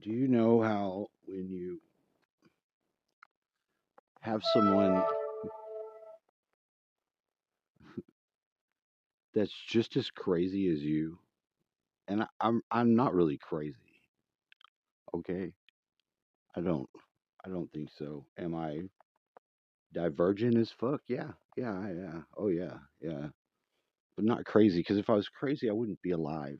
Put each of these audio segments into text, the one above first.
Do you know how when you have someone that's just as crazy as you, and I'm not really crazy, okay? I don't I don't think so. Am I divergent as fuck? Yeah, yeah. Oh yeah. But not crazy because if I was crazy, I wouldn't be alive.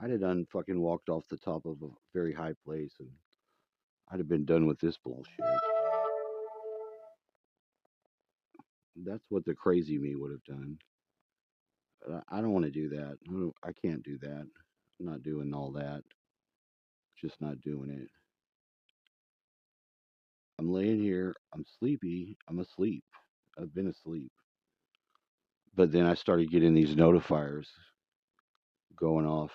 I'd have done fucking walked off the top of a very high place and I'd have been done with this bullshit. That's what the crazy me would have done. But I don't want to do that. I can't do that. I'm not doing all that. Just not doing it. I'm laying here. I'm sleepy. I'm asleep. I've been asleep. But then I started getting these notifiers going off.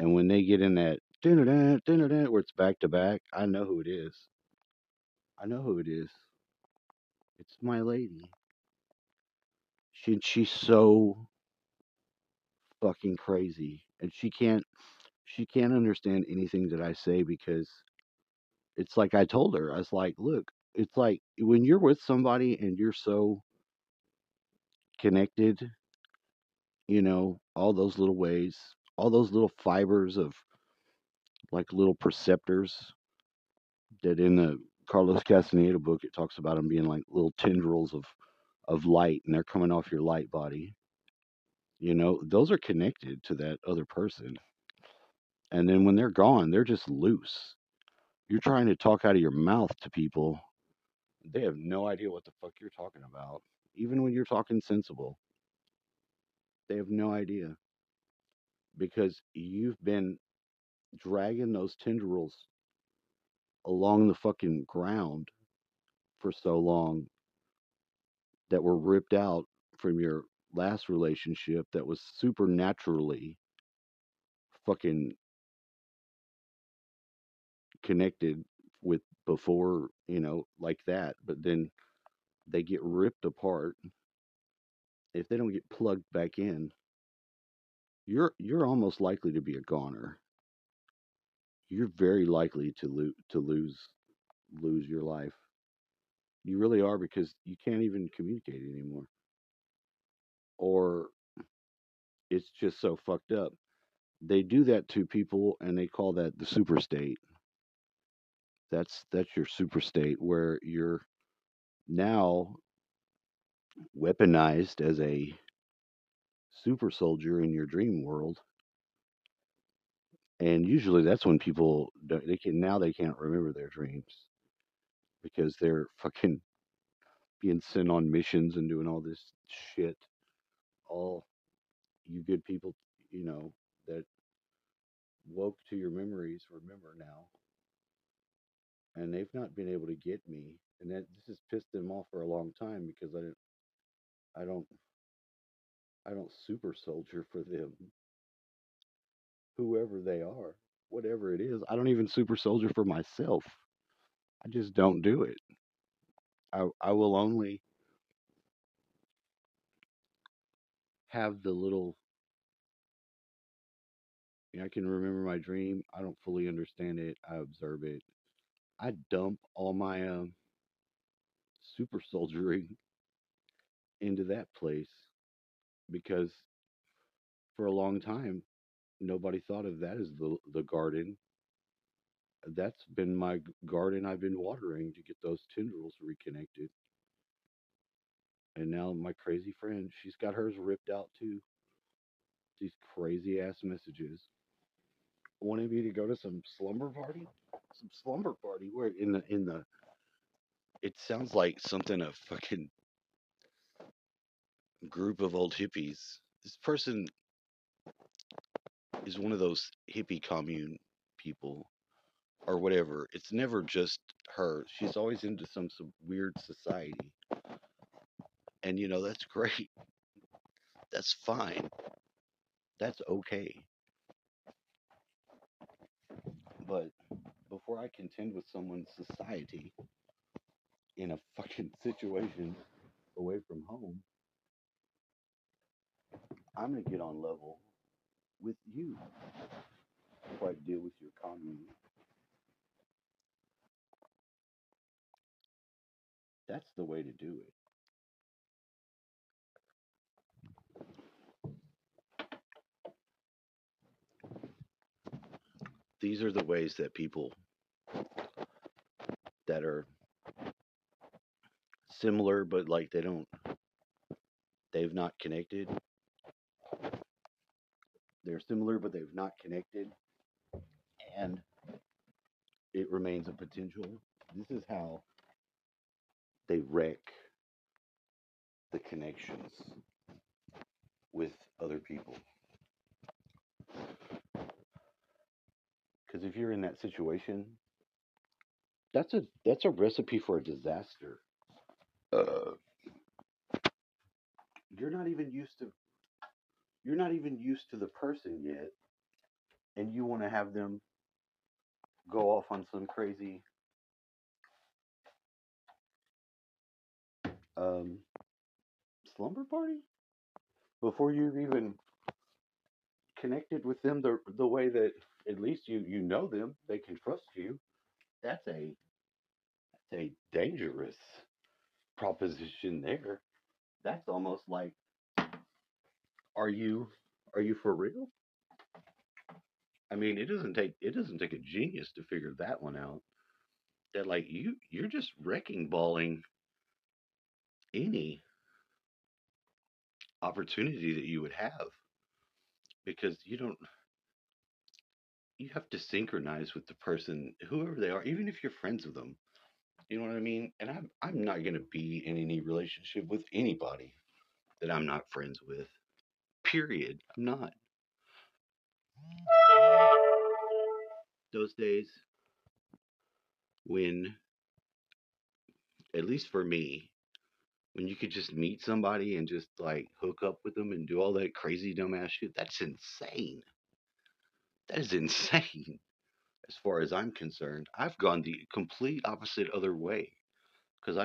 And when they get in that where it's back to back, I know who it is. I know who it is. It's my lady. She's so fucking crazy. And she can't understand anything that I say because it's like I told her. I was like, look, it's like when you're with somebody and you're so connected, all those little ways, all those little fibers of like little perceptors that in the Carlos Castaneda book it talks about them being like little tendrils of light and they're coming off your light body. Those are connected to that other person. And then when they're gone, they're just loose. You're trying to talk out of your mouth to people. They have no idea what the fuck you're talking about. Even when you're talking sensible, they have no idea because you've been dragging those tendrils along the fucking ground for so long that were ripped out from your last relationship that was supernaturally fucking connected with before, like that. But then they get ripped apart. If they don't get plugged back in, you're almost likely to be a goner. You're very likely to lose your life. You really are because you can't even communicate anymore, or it's just so fucked up. They do that to people, and they call that the super state. That's your super state where you're now weaponized as a super soldier in your dream world. And usually that's when people they can't remember their dreams because they're fucking being sent on missions and doing all this shit. All you good people, that woke to your memories remember now, and they've not been able to get me, and that this has pissed them off for a long time because I don't, I don't super soldier for them, whoever they are, whatever it is. I don't even super soldier for myself. I just don't do it. I will only have the little. I can remember my dream. I don't fully understand it. I observe it. I dump all my super soldiering into that place because for a long time nobody thought of that as the garden. That's been my garden I've been watering to get those tendrils reconnected. And now my crazy friend, she's got hers ripped out too. These crazy ass messages wanting me to go to some slumber party where in the it sounds like something a fucking group of old hippies. This person is one of those hippie commune people or whatever. It's never just her. She's always into some weird society. And that's great. That's fine. That's okay. But before I contend with someone's society in a fucking situation away from home, I'm gonna get on level with you. quite deal with your commune. That's the way to do it. These are the ways that people that are similar, but like they've not connected. They're similar, but they've not connected, and it remains a potential. This is how they wreck the connections with other people. Because if you're in that situation, that's a recipe for a disaster. Uh, you're not even used to you're not even used to the person yet, and you want to have them go off on some crazy um, slumber party before you've even connected with them the way that at least you know them, they can trust you. That's a dangerous proposition there. That's almost like, are you are you for real? I mean, it doesn't take a genius to figure that one out. That like you're just wrecking balling any opportunity that you would have because you have to synchronize with the person, whoever they are, even if you're friends with them. You know what I mean? And I'm not gonna be in any relationship with anybody that I'm not friends with. Period. I'm not. Those days when, at least for me, when you could just meet somebody and just like hook up with them and do all that crazy dumbass shit, that's insane. That is insane. As far as I'm concerned, I've gone the complete opposite other way because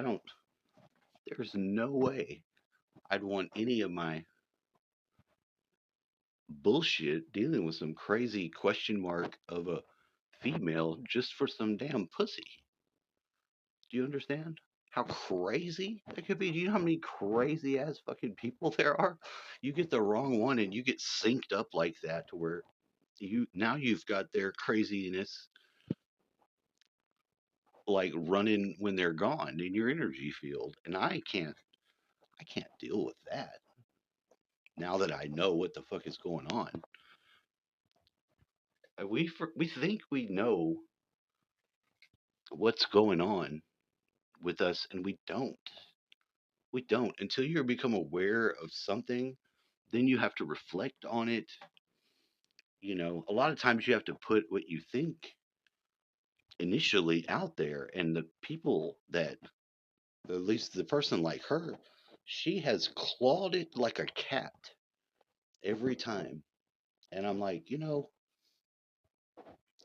there's no way I'd want any of my bullshit dealing with some crazy question mark of a female just for some damn pussy. Do you understand how crazy that could be? Do you know how many crazy ass fucking people there are? You get the wrong one and you get synced up like that to where you've got their craziness like running when they're gone in your energy field, and I can't deal with that now that I know what the fuck is going on. We think we know what's going on with us, and we don't until you become aware of something. Then you have to reflect on it. A lot of times you have to put what you think initially out there, and the people that, at least the person like her, she has clawed it like a cat every time. And I'm like,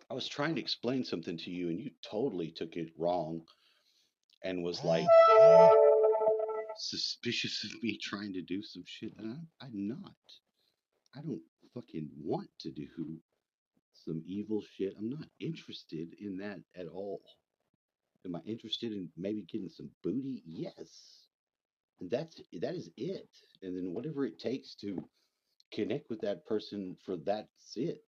I was trying to explain something to you and you totally took it wrong and was like suspicious of me trying to do some shit. And I'm not. I don't fucking want to do some evil shit. I'm not interested in that at all. Am I interested in maybe getting some booty? Yes. And that is it. And then whatever it takes to connect with that person, for that's it.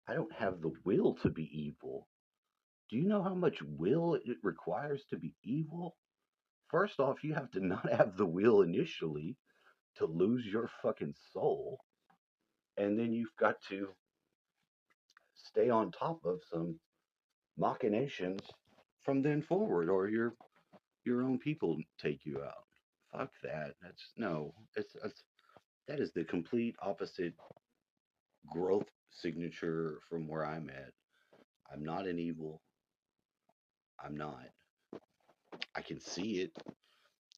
I don't have the will to be evil. Do you know how much will it requires to be evil? First off, you have to not have the will initially to lose your fucking soul. And then you've got to stay on top of some machinations from then forward, or your own people take you out. Fuck that. That's no. That is the complete opposite growth signature from where I'm at. I'm not an evil. I'm not. I can see it,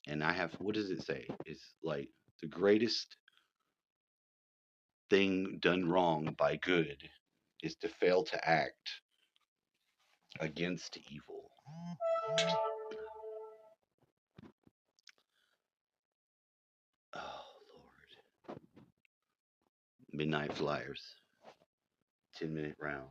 and I have. What does it say? It's like the greatest thing done wrong by good is to fail to act against evil. Oh Lord, Midnight Flyers, 10-minute round.